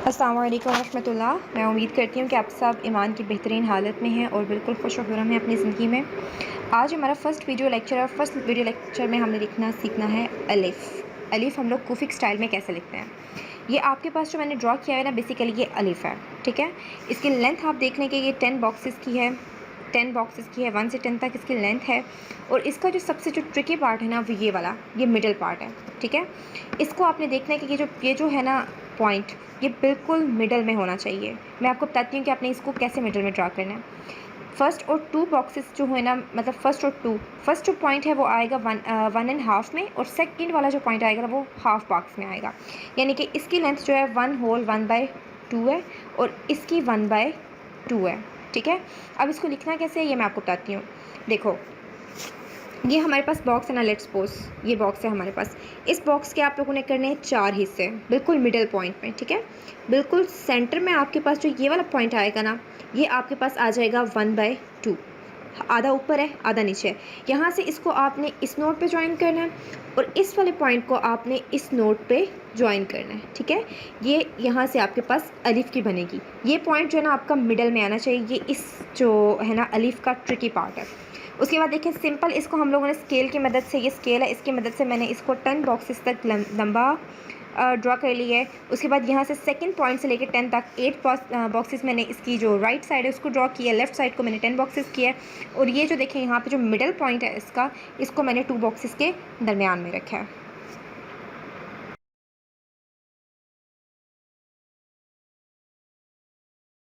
अस्सलाम वालेकुम रहमतुल्लाह। मैं उम्मीद करती हूँ कि आप सब ईमान की बेहतरीन हालत में हैं और बिल्कुल खुश और खुर्रम हैं अपनी ज़िंदगी में। आज हमारा फ़र्स्ट वीडियो लेक्चर है। फ़र्स्ट वीडियो लेक्चर में हमने लिखना सीखना है अलिफ़। अलिफ़ हम लोग कुफिक स्टाइल में कैसे लिखते हैं। ये आपके पास जो मैंने ड्रॉ किया है ना, बेसिकली ये अलिफ़ है, ठीक है। इसकी लेंथ आप देख लें कि ये 10 बॉक्सेस की है, 10 बॉक्सेस की है, 1 से 10 तक इसकी लेंथ है। और इसका जो सबसे जो ट्रिकी पार्ट है ना, वो ये वाला, ये मिडल पार्ट है, ठीक है। इसको आपने देखना है कि ये जो है ना पॉइंट, ये बिल्कुल मिडल में होना चाहिए। मैं आपको बताती हूँ कि आपने इसको कैसे मिडल में ड्रा करना है। फर्स्ट और 2 बॉक्सेस जो है ना, मतलब फर्स्ट जो पॉइंट है वो आएगा 1.5 में, और सेकंड वाला जो पॉइंट आएगा वो हाफ बॉक्स में आएगा। यानी कि इसकी लेंथ जो है 1/2 है और इसकी 1/2 है, ठीक है। अब इसको लिखना कैसे है ये मैं आपको बताती हूँ। देखो, ये हमारे पास बॉक्स है ना, लेट्स सपोज ये बॉक्स है हमारे पास। इस बॉक्स के आप लोगों ने करने हैं 4 हिस्से, बिल्कुल मिडल पॉइंट में, ठीक है। बिल्कुल सेंटर में आपके पास जो ये वाला पॉइंट आएगा ना, ये आपके पास आ जाएगा 1/2, आधा ऊपर है आधा नीचे है। यहाँ से इसको आपने इस नोट पे ज्वाइन करना है और इस वाले पॉइंट को आपने इस नोट पे ज्वाइन करना है, ठीक है। ये यहाँ से आपके पास अलिफ की बनेगी। ये पॉइंट जो है ना आपका मिडल में आना चाहिए। ये इस जो है ना अलिफ का ट्रिकी पार्ट है। उसके बाद देखिए, सिंपल इसको हम लोगों ने स्केल की मदद से, ये स्केल है, इसकी मदद से मैंने इसको 10 बॉक्सेस तक लंबा ड्रा कर लिया है। उसके बाद यहाँ से सेकंड पॉइंट से लेकर 10 तक 8 बॉक्सेस मैंने इसकी जो राइट साइड है उसको ड्रॉ किया, लेफ्ट साइड को मैंने 10 बॉक्सेस किया है। और ये जो देखें यहाँ पे जो मिडल पॉइंट है इसका, इसको मैंने 2 बॉक्सेस के दरमियान में रखा है।